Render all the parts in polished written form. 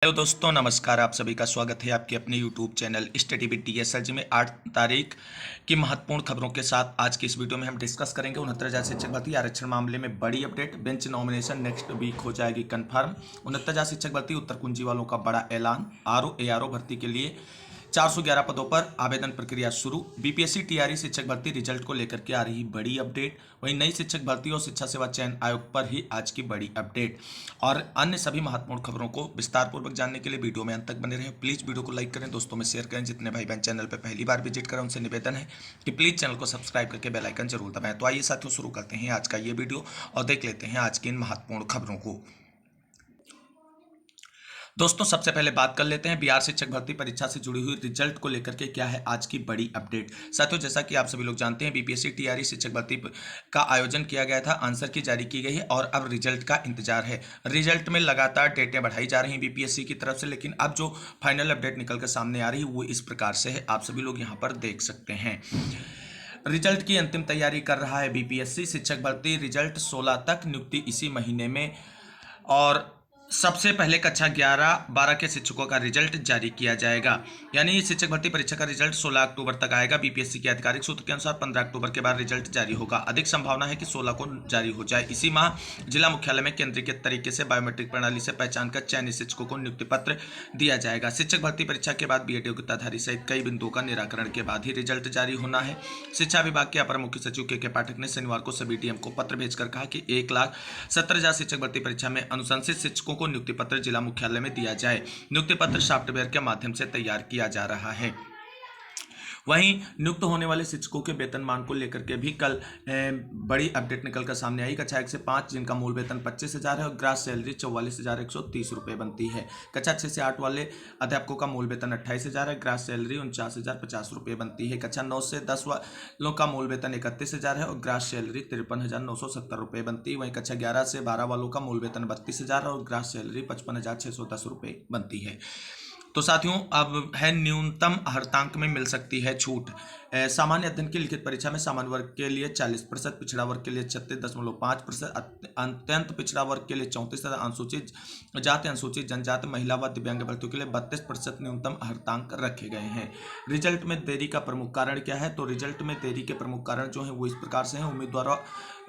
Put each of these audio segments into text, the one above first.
Hello दोस्तों, नमस्कार। आप सभी का स्वागत है आपके अपने यूट्यूब चैनल स्टडी विद टीएसएलजी में 8 तारीख की महत्वपूर्ण खबरों के साथ। आज की इस वीडियो में हम डिस्कस करेंगे 69,000 शिक्षक भर्ती आरक्षण मामले में बड़ी update. Bench nomination next week हो जाएगी कंफर्म। 69,000 शिक्षक भर्ती उत्तर कुंजी वालों का बड़ा ऐलान। आरओ एआरओ भर्ती के लिए 411 पदों पर आवेदन प्रक्रिया शुरू। बीपीएससी टीआरई शिक्षक भर्ती रिजल्ट को लेकर के आ रही बड़ी अपडेट। वहीं नई शिक्षक भर्ती और शिक्षा सेवा चयन आयोग पर ही आज की बड़ी अपडेट और अन्य सभी महत्वपूर्ण खबरों को विस्तार पूर्वक जानने के लिए वीडियो में अंत तक बने रहें। प्लीज वीडियो को लाइक करें, दोस्तों में शेयर करें। जितने भाई बहन चैनल पर पहली बार विजिट करें उनसे निवेदन है कि प्लीज चैनल को सब्सक्राइब करके बेल आइकन जरूर दबाएं। तो आइए साथियों, शुरू करते हैं आज का ये वीडियो और देख लेते हैं आज की इन महत्वपूर्ण खबरों को। दोस्तों, सबसे पहले बात कर लेते हैं बिहार शिक्षक भर्ती परीक्षा से जुड़ी हुई रिजल्ट को लेकर के क्या है आज की बड़ी अपडेट। साथियों, जैसा कि आप सभी लोग जानते हैं, बीपीएससी टीआरई शिक्षक भर्ती का आयोजन किया गया था, आंसर की जारी की गई है और अब रिजल्ट का इंतजार है। रिजल्ट में लगातार डेटें बढ़ाई जा रही हैं बीपीएससी की तरफ से, लेकिन अब जो फाइनल अपडेट निकल कर सामने आ रही है वो इस प्रकार से है, आप सभी लोग यहाँ पर देख सकते हैं। रिजल्ट की अंतिम तैयारी कर रहा है बीपीएससी। शिक्षक भर्ती रिजल्ट 16 तक, नियुक्ति इसी महीने में। और सबसे पहले कक्षा 11-12 के शिक्षकों का रिजल्ट जारी किया जाएगा। यानी शिक्षक भर्ती परीक्षा का रिजल्ट 16 अक्टूबर तक आएगा। बीपीएससी के आधिकारिक सूत्र के अनुसार 15 अक्टूबर के बाद रिजल्ट जारी होगा। अधिक संभावना है कि 16 को जारी हो जाए। इसी माह जिला मुख्यालय में केंद्रीकृत तरीके से बायोमेट्रिक प्रणाली से पहचान कर चयनित शिक्षकों को नियुक्ति पत्र दिया जाएगा। शिक्षक भर्ती परीक्षा के बाद बीएड योग्यताधारी सहित कई बिंदुओं का निराकरण के बाद ही रिजल्ट जारी होना है। शिक्षा विभाग के अपर मुख्य सचिव के पाठक ने शनिवार को सभी डीएम को पत्र भेजकर कहा कि 1,70,000 शिक्षक भर्ती परीक्षा में अनुशंसित शिक्षकों को नियुक्ति पत्र जिला मुख्यालय में दिया जाए। नियुक्ति पत्र सॉफ्टवेयर के माध्यम से तैयार किया जा रहा है। वहीं नियुक्त होने वाले शिक्षकों के वेतनमान को लेकर के भी कल बड़ी अपडेट निकलकर सामने आई। कक्षा 1 से 5 जिनका मूल वेतन 25,000 है और ग्रास सैलरी 44,130 रुपये बनती है। कक्षा 6 से 8 वाले अध्यापकों का मूल वेतन 28,000 है, ग्रास सैलरी 49,050 रुपये बनती है। कक्षा 9 से 10 वालों का मूल वेतन 31,000 है और ग्रास सैलरी 53,970 रुपये बनती है। वहीं कक्षा 11 से 12 वालों का मूल वेतन 32,000 और ग्रास सैलरी 55,610 रुपये बनती है। तो साथियों, अब है न्यूनतम हर्तांक में मिल सकती है छूट। सामान्य अध्ययन की लिखित परीक्षा में सामान्य वर्ग के लिए 40%, पिछड़ा वर्ग के लिए 36.5%, अत्यंत पिछड़ा वर्ग के लिए 34%, अनुसूचित जाति, अनुसूचित जनजाति, महिला व दिव्यांग अभ्यर्थियों के लिए 32% न्यूनतम हर्तांक रखे गए हैं। रिजल्ट में देरी का प्रमुख कारण क्या है? तो रिजल्ट में देरी के प्रमुख कारण जो है वो इस प्रकार से हैं।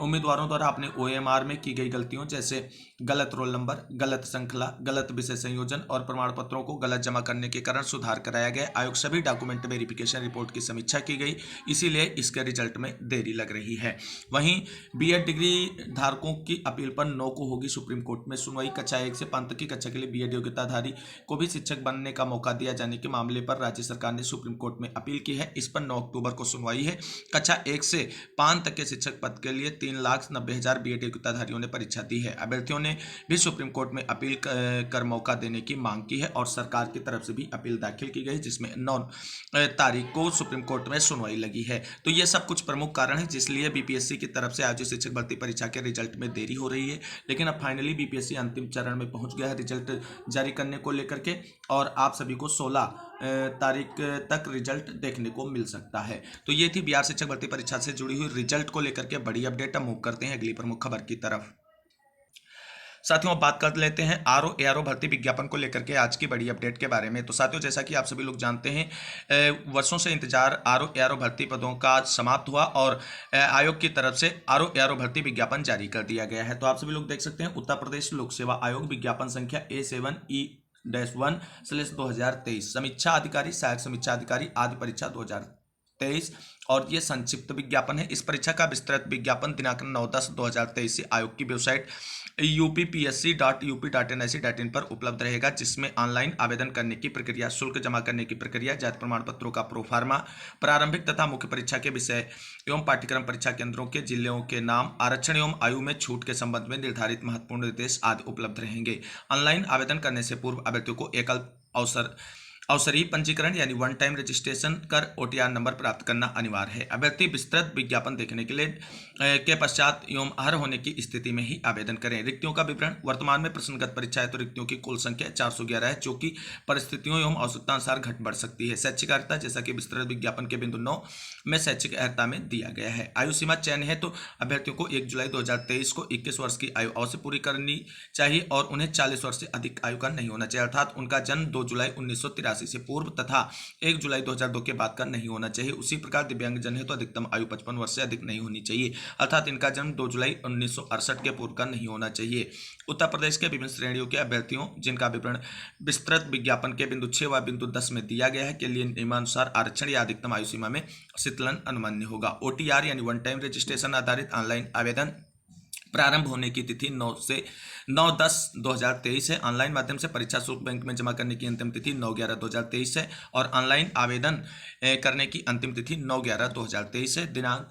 उम्मीदवारों द्वारा अपने ओएमआर में की गई गलतियों, जैसे गलत रोल नंबर, गलत श्रृंखला, गलत विषय संयोजन और प्रमाण पत्रों को गलत जमा करने के कारण सुधार कराया गया। आयोग सभी डॉक्यूमेंट वेरिफिकेशन रिपोर्ट की समीक्षा की गई, इसीलिए इसके रिजल्ट में देरी लग रही है। वहीं बीएड डिग्री धारकों की अपील पर 9 को होगी सुप्रीम कोर्ट में सुनवाई। कक्षा 1 से 5 तक की कक्षा के लिए बीएड योग्यताधारी को भी शिक्षक बनने का मौका दिया जाने के मामले पर राज्य सरकार ने सुप्रीम कोर्ट में अपील की है। इस पर 9 अक्टूबर को सुनवाई है। कक्षा 1 से 5 तक के शिक्षक पद के लिए 3,90,000 बीएड योग्यताधारियों ने परीक्षा दी है। अभ्यर्थियों ने भी सुप्रीम कोर्ट में अपील कर मौका देने की मांग की है और सरकार की तरफ से भी अपील दाखिल की गई, जिसमें 9 तारीख को सुप्रीम कोर्ट में सुनवाई लगी है। तो ये सब कुछ प्रमुख कारण है जिसलिए बीपीएससी की तरफ से आज शिक्षक भर्ती परीक्षा के रिजल्ट में देरी हो रही है। लेकिन अब फाइनली बीपीएससी अंतिम चरण में पहुंच गया है रिजल्ट जारी करने को लेकर के, और आप सभी को 16 तारीख तक रिजल्ट देखने को मिल सकता है। तो ये थी बिहार शिक्षक भर्ती परीक्षा से जुड़ी हुई रिजल्ट को लेकर के बड़ी अपडेट। अब मूव करते हैं अगली प्रमुख खबर की तरफ। साथियों, अब बात कर लेते हैं आरओ एआरओ भर्ती विज्ञापन को लेकर के आज की बड़ी अपडेट के बारे में। तो साथियों, जैसा कि आप सभी लोग जानते हैं, वर्षों से इंतजार आरओ एआरओ भर्ती पदों का समाप्त हुआ और आयोग की तरफ से आरओ एआरओ भर्ती विज्ञापन जारी कर दिया गया है। तो आप सभी लोग देख सकते हैं, उत्तर प्रदेश लोक सेवा आयोग विज्ञापन संख्या A7E-1/2023, समीक्षा अधिकारी, सहायक समीक्षा अधिकारी आदि परीक्षा 2023, और ये संक्षिप्त विज्ञापन है। इस परीक्षा का विस्तृत विज्ञापन दिनांक 9/10/2023 से आयोग की वेबसाइट uppsc.up.nic.in पर उपलब्ध रहेगा, जिसमें ऑनलाइन आवेदन करने की प्रक्रिया, शुल्क जमा करने की प्रक्रिया, जाति प्रमाण पत्रों का प्रोफार्मा, प्रारंभिक तथा मुख्य परीक्षा के विषय एवं पाठ्यक्रम, परीक्षा केंद्रों के जिलों के नाम, आरक्षण एवं आयु में छूट के संबंध में निर्धारित महत्वपूर्ण निर्देश आदि उपलब्ध रहेंगे। ऑनलाइन आवेदन करने से पूर्व अभ्यर्थियों को एकल अवसरी पंजीकरण यानी वन टाइम रजिस्ट्रेशन कर OTR नंबर प्राप्त करना अनिवार्य है। अभ्यर्थी विस्तृत विज्ञापन देखने के लिए के पश्चात एवं अर्ह होने की स्थिति में ही आवेदन करें। रिक्तियों का विवरण। वर्तमान में प्रश्नगत परीक्षा है तो रिक्तियों की कुल संख्या 411 है, जो कि परिस्थितियों एवं आवश्यकता अनुसार घट बढ़ सकती है। शैक्षिक अर्हता जैसा कि विस्तृत विज्ञापन के बिंदु 9 में शैक्षिक अर्हता में दिया गया है। आयु सीमा चयन है तो अभ्यर्थियों को 1 जुलाई 2023 को 21 वर्ष की आयु अवश्य पूरी करनी चाहिए और उन्हें 40 वर्ष से अधिक आयु का नहीं होना चाहिए, अर्थात उनका जन्म 2 जुलाई 1983 से पूर्व तथा 1 जुलाई 2002 के बाद का नहीं होना चाहिए। उसी प्रकार दिव्यांगजन है तो अधिकतम आयु 55 वर्ष से अधिक नहीं होनी चाहिए, अर्थात इनका जन्म 2 जुलाई 1968 के पूर्व का नहीं होना चाहिए। उत्तर प्रदेश के विभिन्न श्रेणियों के अभ्यर्थियों जिनका विवरण विस्तृत विज्ञापन के बिंदु 6 व बिंदु 10 में दिया गया है के लिए नियमानुसार आरक्षण या अधिकतम आयु सीमा में शीतलन अनुमान्य होगा। OTR यानी वन टाइम रजिस्ट्रेशन आधारित ऑनलाइन आवेदन प्रारंभ होने की तिथि 9/10/2023 है। ऑनलाइन माध्यम से परीक्षा शुल्क बैंक में जमा करने की अंतिम तिथि 9/11/2023 है और ऑनलाइन आवेदन करने की अंतिम तिथि 9/11/2023 है। दिनांक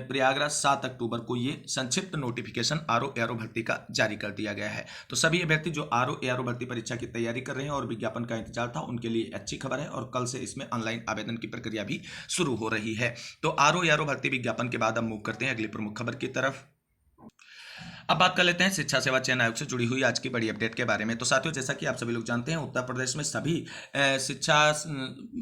प्रयागराज 7 अक्टूबर को ये संक्षिप्त नोटिफिकेशन RO भर्ती का जारी कर दिया गया है। तो सभी अभ्यर्थी जो RO भर्ती परीक्षा की तैयारी कर रहे हैं और विज्ञापन का इंतजार था, उनके लिए अच्छी खबर है और कल से इसमें ऑनलाइन आवेदन की प्रक्रिया भी शुरू हो रही है। तो RO भर्ती विज्ञापन के बाद हम मूव करते हैं अगली प्रमुख खबर की तरफ। अब बात कर लेते हैं शिक्षा सेवा चयन आयोग से जुड़ी हुई आज की बड़ी अपडेट के बारे में। तो साथियों, जैसा कि आप सभी लोग जानते हैं, उत्तर प्रदेश में सभी शिक्षा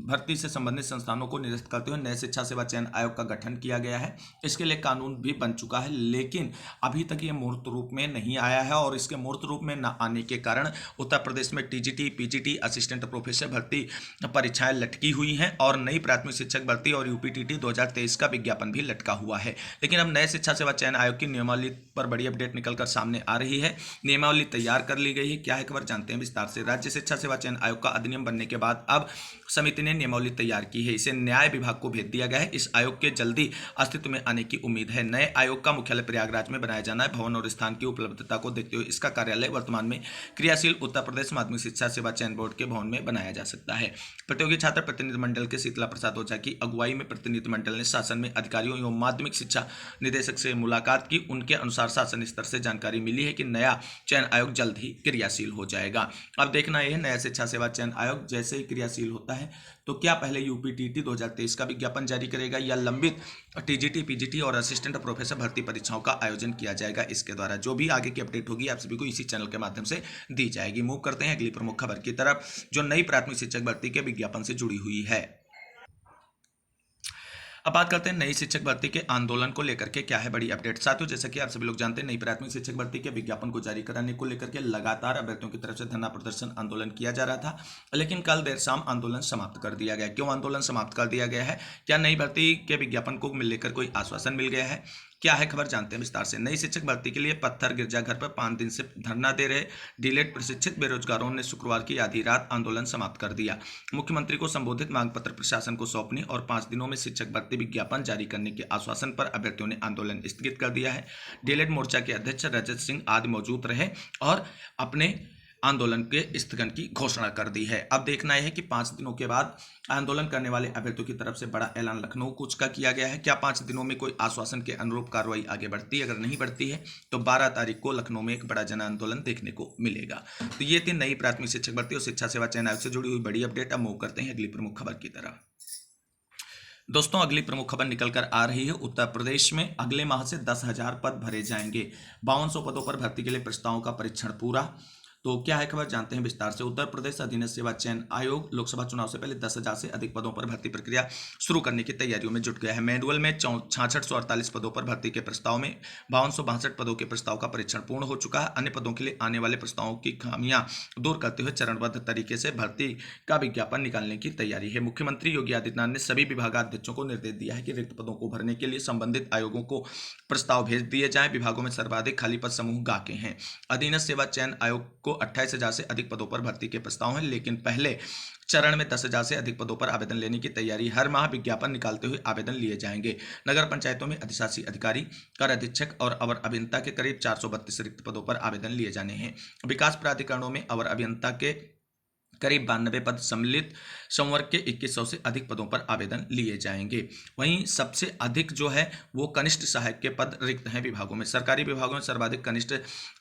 भर्ती से संबंधित संस्थानों को निरस्त करते हुए नए शिक्षा सेवा चयन आयोग का गठन किया गया है। इसके लिए कानून भी बन चुका है, लेकिन अभी तक ये मूर्त रूप में नहीं आया है और इसके मूर्त रूप में न आने के कारण उत्तर प्रदेश में TGT, PGT, असिस्टेंट प्रोफेसर भर्ती परीक्षाएं लटकी हुई हैं और नई प्राथमिक शिक्षक भर्ती और UPTT 2023 का विज्ञापन भी लटका हुआ है। लेकिन अब नए शिक्षा सेवा चयन आयोग की नियमावली पर बड़ी अपडेट निकलकर सामने आ रही है। नियमावली तैयार कर ली गई है। क्या है खबर, जानते हैं विस्तार से। राज्य शिक्षा सेवा चयन आयोग का अधिनियम बनने के बाद अब समिति ने नियमावली तैयार की है। इसे न्याय विभाग को भेज दिया गया है। इस आयोग के जल्दी अस्तित्व में आने की उम्मीद है। नए आयोग का मुख्यालय प्रयागराज में बनाया जाना है। भवन और स्थान की उपलब्धता को देखते हुए इसका कार्यालय वर्तमान में क्रियाशील उत्तर प्रदेश माध्यमिक शिक्षा सेवा चयन बोर्ड के भवन में बनाया जा सकता है। प्रतियोगी छात्र प्रतिनिधिमंडल के शीतला प्रसाद ओझा की अगुवाई में प्रतिनिधिमंडल ने शासन में अधिकारियों एवं माध्यमिक शिक्षा निदेशक से मुलाकात की। उनके अनुसार शासन स्तर से जानकारी मिली है कि नया चयन आयोग जल्द ही क्रियाशील हो जाएगा। अब देखना यह है, नया शिक्षा सेवा चयन आयोग जैसे ही क्रियाशील होता है तो क्या पहले UPTT 2023 का विज्ञापन जारी करेगा या लंबित TGT, PGT और असिस्टेंट प्रोफेसर भर्ती परीक्षाओं का आयोजन किया जाएगा। इसके द्वारा जो भी आगे की अपडेट होगी आप सभी को इसी चैनल के माध्यम से दी जाएगी। मूव करते हैं अगली प्रमुख खबर की तरफ, जो नई प्राथमिक शिक्षक भर्ती के विज्ञापन से जुड़ी हुई है। अब बात करते हैं नई शिक्षक भर्ती के आंदोलन को लेकर के क्या है बड़ी अपडेट। साथियों, जैसा कि आप सभी लोग जानते हैं, नई प्राथमिक शिक्षक भर्ती के विज्ञापन को जारी कराने को लेकर के लगातार अभ्यर्थियों की तरफ से धरना प्रदर्शन आंदोलन किया जा रहा था, लेकिन कल देर शाम आंदोलन समाप्त कर दिया गया। क्यों आंदोलन समाप्त कर दिया गया है? क्या नई भर्ती के विज्ञापन को लेकर कोई आश्वासन मिल गया है? क्या है खबर, जानते हैं विस्तार से। नई शिक्षक भर्ती के लिए पत्थर गिरजाघर पर 5 दिन से धरना दे रहे डीलेट प्रशिक्षित बेरोजगारों ने शुक्रवार की आधी रात आंदोलन समाप्त कर दिया। मुख्यमंत्री को संबोधित मांग पत्र प्रशासन को सौंपने और 5 दिनों में शिक्षक भर्ती विज्ञापन जारी करने के आश्वासन पर अभ्यर्थियों ने आंदोलन स्थगित कर दिया है। डीलेट मोर्चा के अध्यक्ष रजत सिंह आदि मौजूद रहे और अपने आंदोलन के स्थगन की घोषणा कर दी है। अब देखना यह है कि 5 दिनों के बाद आंदोलन करने वाले अभ्यर्थियों की तरफ से बड़ा ऐलान लखनऊ कूच का किया गया है। क्या 5 दिनों में कोई आश्वासन के अनुरूप कार्रवाई आगे बढ़ती है? अगर नहीं बढ़ती है तो 12 तारीख को लखनऊ में एक बड़ा जन आंदोलन देखने को मिलेगा। तो ये थी नई प्राथमिक शिक्षक भर्ती और शिक्षा सेवा चयन आयोग से जुड़ी हुई बड़ी अपडेट। अब मूव करते हैं अगली प्रमुख खबर की तरफ। दोस्तों, अगली प्रमुख खबर निकल कर आ रही है। उत्तर प्रदेश में अगले माह से 10,000 पद भरे जाएंगे। 5200 पदों पर भर्ती के लिए प्रस्तावों का परीक्षण पूरा। तो क्या है खबर, जानते हैं विस्तार से। उत्तर प्रदेश अधीनस्थ सेवा चयन आयोग लोकसभा चुनाव से पहले 10,000 से अधिक पदों पर भर्ती प्रक्रिया शुरू करने की तैयारियों में जुट गया है। मैनुअल में 6648 पदों पर भर्ती के प्रस्ताव में 5262 पदों के प्रस्ताव का परीक्षण पूर्ण हो चुका है। अन्य पदों के लिए आने वाले प्रस्तावों की खामियां दूर करते हुए चरणबद्ध तरीके से भर्ती का विज्ञापन निकालने की तैयारी है। मुख्यमंत्री योगी आदित्यनाथ ने सभी विभागाध्यक्षों को निर्देश दिया है कि रिक्त पदों को भरने के लिए संबंधित आयोगों को प्रस्ताव भेज दिए जाएं। विभागों में सर्वाधिक खाली पद समूह गा के हैं। अधीनस्थ सेवा चयन आयोग को 28,000 से अधिक पदों पर भर्ती के प्रस्ताव हैं, लेकिन पहले चरण में 10,000 से अधिक पदों पर आवेदन लेने की तैयारी। हर माह विज्ञापन निकालते हुए आवेदन लिए जाएंगे। नगर पंचायतों में अधिशासी अधिकारी, कर अधीक्षक और अवर अभियंता के करीब 432 रिक्त पदों पर आवेदन लिए जाने हैं। विकास प्राधिकरणों में अवर अभियंता के करीब 92 पद सम्मिलित संवर्ग के 2100 से अधिक पदों पर आवेदन लिए जाएंगे। वहीं सबसे अधिक जो है वो कनिष्ठ सहायक के पद रिक्त हैं विभागों में। सरकारी विभागों में सर्वाधिक कनिष्ठ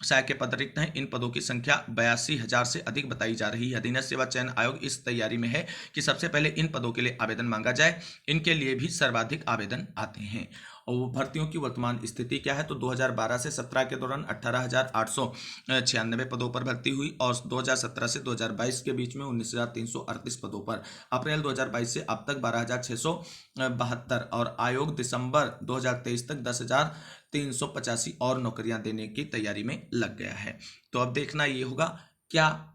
सहायक के पद रिक्त हैं। इन पदों की संख्या 82,000 से अधिक बताई जा रही है। अधीनस्थ सेवा चयन आयोग इस तैयारी में है कि सबसे पहले इन पदों के लिए आवेदन मांगा जाए। इनके लिए भी सर्वाधिक आवेदन आते हैं। और वो भर्तियों की वर्तमान स्थिति क्या है, तो 2012 से 17 के दौरान 18,896 पदों पर भर्ती हुई और 2017 से 2022 के बीच में 19,338 पदों पर। अप्रैल 2022 से अब तक 12,672 और आयोग दिसंबर 2023 तक 10,385 और नौकरियां देने की तैयारी में लग गया है। तो अब देखना ये होगा क्या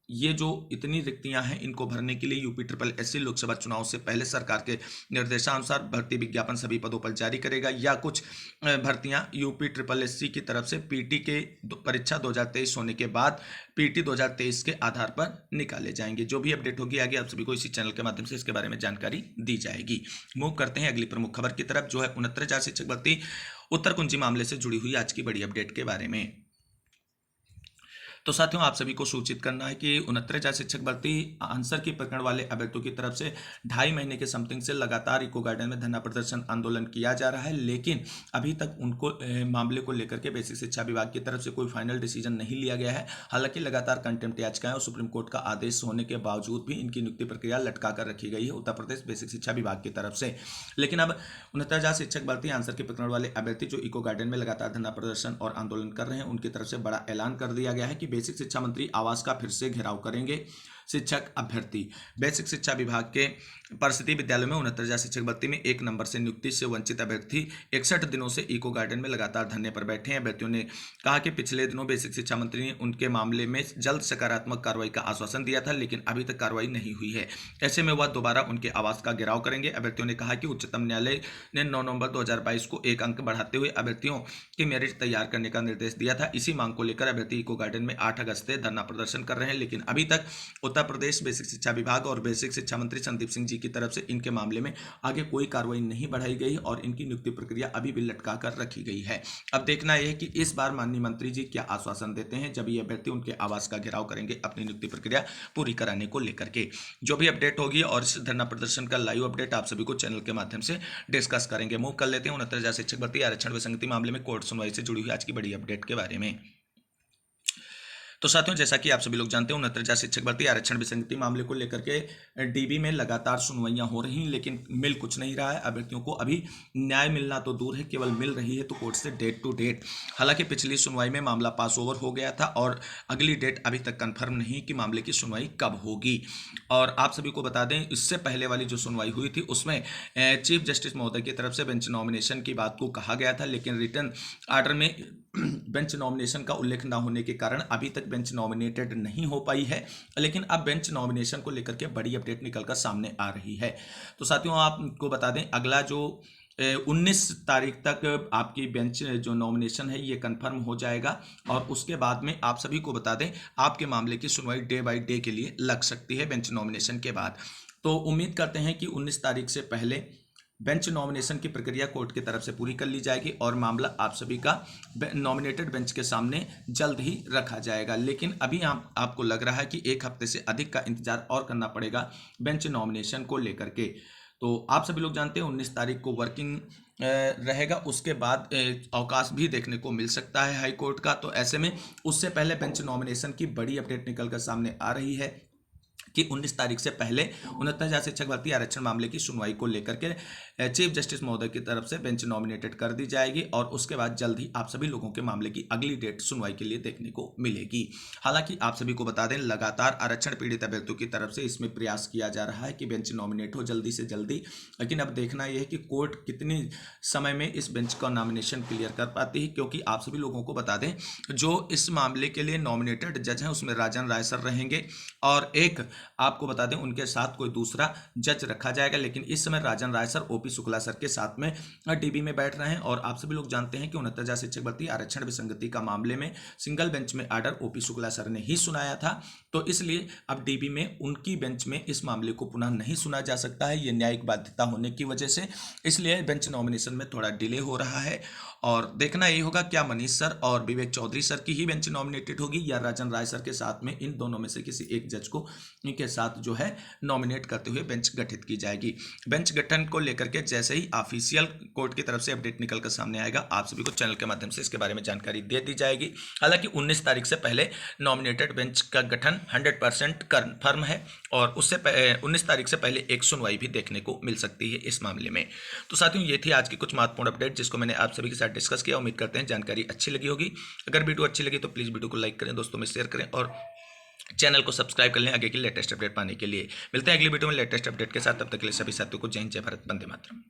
ये जो इतनी रिक्तियां हैं इनको भरने के लिए यूपी ट्रिपल एससी लोकसभा चुनाव से पहले सरकार के निर्देशानुसार भर्ती विज्ञापन सभी पदों पर जारी करेगा, या कुछ भर्तियां यूपी ट्रिपल एससी की तरफ से पीटी के परीक्षा 2023 होने के बाद पीटी 2023 के आधार पर निकाले जाएंगे। जो भी अपडेट होगी आगे आप सभी को इसी चैनल के माध्यम से इसके बारे में जानकारी दी जाएगी। मूव करते हैं अगली प्रमुख खबर की तरफ, जो है 69,000 शिक्षक भर्ती उत्तर कुंजी मामले से जुड़ी हुई आज की बड़ी अपडेट के बारे में। तो साथियों आप सभी को सूचित करना है कि 69,000 शिक्षक भर्ती आंसर की प्रकरण वाले अभ्यर्थियों की तरफ से 2.5 महीने के समथिंग से लगातार इको गार्डन में धरना प्रदर्शन आंदोलन किया जा रहा है, लेकिन अभी तक उनको मामले को लेकर के बेसिक शिक्षा विभाग की तरफ से कोई फाइनल डिसीजन नहीं लिया गया है। हालांकि लगातार कंटेम्प्ट याचिकाएं और सुप्रीम कोर्ट का आदेश होने के बावजूद भी इनकी नियुक्ति प्रक्रिया लटका कर रखी गई है उत्तर प्रदेश बेसिक शिक्षा विभाग की तरफ से। लेकिन अब 69,000 शिक्षक भर्ती आंसर के प्रकरण वाले अभ्यर्थी जो इको गार्डन में लगातार धरना प्रदर्शन और आंदोलन कर रहे हैं उनकी तरफ से बड़ा ऐलान कर दिया गया है कि बेसिक शिक्षा मंत्री आवास का फिर से घेराव करेंगे शिक्षक अभ्यर्थी। बेसिक शिक्षा विभाग के परिषदीय विद्यालयों में 69,000 शिक्षक भर्ती में 1 नंबर से नियुक्ति से वंचित अभ्यर्थी 61 दिनों से इको गार्डन में लगातार धरने पर बैठे हैं। अभ्यर्थियों ने कहा कि पिछले दिनों बेसिक शिक्षा मंत्री ने उनके मामले में जल्द सकारात्मक कार्रवाई का आश्वासन दिया था, लेकिन अभी तक कार्रवाई नहीं हुई है। ऐसे में वह दोबारा उनके आवास का घेराव करेंगे। अभ्यर्थियों ने कहा कि उच्चतम न्यायालय ने 9 नवंबर 2022 को 1 अंक बढ़ाते हुए अभ्यर्थियों की मेरिट तैयार करने का निर्देश दिया था। इसी मांग को लेकर अभ्यर्थी इको गार्डन में 8 अगस्त से धरना प्रदर्शन कर रहे हैं, लेकिन अभी तक उत्तर प्रदेश बेसिक शिक्षा विभाग और बेसिक शिक्षा मंत्री संदीप सिंह जी की तरफ से इनके मामले में आगे कोई कार्रवाई नहीं बढ़ाई गई और इनकी नियुक्ति प्रक्रिया अभी भी लटका कर रखी गई है। अब देखना यह है कि इस बार माननीय मंत्री जी क्या आश्वासन देते हैं जब ये अभ्यर्थी उनके आवास का घेराव करेंगे अपनी नियुक्ति प्रक्रिया पूरी कराने को लेकर के। जो भी अपडेट होगी और इस धरना प्रदर्शन का लाइव अपडेट आप सभी को चैनल के माध्यम से डिस्कस करेंगे। मूव कर लेते हैं 69,000 शिक्षक भर्ती आरक्षण विसंगति मामले में कोर्ट सुनवाई से जुड़ी हुई आज की बड़ी अपडेट के बारे में। तो साथियों जैसा कि आप सभी लोग जानते हैं 69,000 शिक्षक भर्ती आरक्षण विसंगति मामले को लेकर के डीबी में लगातार सुनवाइयां हो रही हैं, लेकिन मिल कुछ नहीं रहा है। अभ्यर्थियों को अभी न्याय मिलना तो दूर है, केवल मिल रही है तो कोर्ट से डेट टू डेट। हालांकि पिछली सुनवाई में मामला पास ओवर हो गया था और अगली डेट अभी तक कन्फर्म नहीं कि मामले की सुनवाई कब होगी। और आप सभी को बता दें इससे पहले वाली जो सुनवाई हुई थी उसमें चीफ जस्टिस महोदय की तरफ से बेंच नॉमिनेशन की बात को कहा गया था, लेकिन रिटर्न आर्डर में बेंच नॉमिनेशन का उल्लेख न होने के कारण अभी तक बेंच नॉमिनेटेड नहीं हो पाई है। लेकिन अब बेंच नॉमिनेशन को लेकर के बड़ी अपडेट निकलकर सामने आ रही है। तो साथियों आपको बता दें अगला जो 19 तारीख तक आपकी बेंच जो नॉमिनेशन है ये कंफर्म हो जाएगा और उसके बाद में आप सभी को बता दें आपके मामले की सुनवाई डे बाय डे के लिए लग सकती है बेंच नॉमिनेशन के बाद। तो उम्मीद करते हैं कि 19 तारीख से पहले बेंच नॉमिनेशन की प्रक्रिया कोर्ट की तरफ से पूरी कर ली जाएगी और मामला आप सभी का नॉमिनेटेड बेंच के सामने जल्द ही रखा जाएगा। लेकिन अभी आपको लग रहा है कि 1 हफ्ते से अधिक का इंतजार और करना पड़ेगा बेंच नॉमिनेशन को लेकर के। तो आप सभी लोग जानते हैं 19 तारीख को वर्किंग रहेगा, उसके बाद अवकाश भी देखने को मिल सकता है हाई कोर्ट का। तो ऐसे में उससे पहले बेंच नॉमिनेशन की बड़ी अपडेट निकल कर सामने आ रही है कि 19 तारीख से पहले 69,000 शिक्षक भर्ती आरक्षण मामले की सुनवाई को लेकर के चीफ जस्टिस महोदय की तरफ से बेंच नॉमिनेटेड कर दी जाएगी और उसके बाद जल्द ही आप सभी लोगों के मामले की अगली डेट सुनवाई के लिए देखने को मिलेगी। हालांकि आप सभी को बता दें लगातार आरक्षण पीड़ित अभ्यर्थियों की तरफ से इसमें प्रयास किया जा रहा है कि बेंच नॉमिनेट हो जल्दी से जल्दी, लेकिन अब देखना यह है कि कोर्ट कितनी समय में इस बेंच का नॉमिनेशन क्लियर कर पाती है। क्योंकि आप सभी लोगों को बता दें जो इस मामले के लिए नॉमिनेटेड जज हैं उसमें राजन राय सर रहेंगे और एक आपको बता दें उनके साथ कोई दूसरा जज रखा जाएगा। लेकिन इस समय राजन राय सर ओपी शुक्ला सर के साथ में डीबी में बैठ रहे हैं और आप सभी लोग जानते हैं कि 69,000 शिक्षक भर्ती आरक्षण विसंगति का मामले में सिंगल बेंच में आर्डर ओपी शुक्ला सर ने ही सुनाया था। तो इसलिए अब डीबी में उनकी बेंच में इस मामले को पुनः नहीं सुना जा सकता है, ये न्यायिक बाध्यता होने की वजह से, इसलिए बेंच नॉमिनेशन में थोड़ा डिले हो रहा है। और देखना ये होगा क्या मनीष सर और विवेक चौधरी सर की ही बेंच नॉमिनेटेड होगी या राजन राय सर के साथ में इन दोनों में से किसी एक जज को उन्हीं के साथ जो है नॉमिनेट करते हुए बेंच गठित की जाएगी। बेंच गठन को लेकर के जैसे ही ऑफिशियल कोर्ट की तरफ से अपडेट निकल कर सामने आएगा, आप सभी को चैनल के माध्यम से इसके बारे में जानकारी दे दी जाएगी। हालांकि 19 तारीख से पहले नॉमिनेटेड बेंच का गठन 100% कन्फर्म है और उससे 19 तारीख से पहले एक सुनवाई भी देखने को मिल सकती है इस मामले में। तो साथियों, ये थी आज की कुछ महत्वपूर्ण अपडेट जिसको मैंने आप सभी के साथ डिस्कस किया। उम्मीद करते हैं जानकारी अच्छी लगी होगी। अगर वीडियो अच्छी लगी तो प्लीज़ वीडियो को लाइक करें, दोस्तों में शेयर करें और चैनल को सब्सक्राइब कर लें आगे की लेटेस्ट अपडेट पाने के लिए। मिलते हैं अगली वीडियो में लेटेस्ट अपडेट के साथ। तब तक के लिए सभी साथियों को जय हिंद, जय भारत, वंदे मातरम।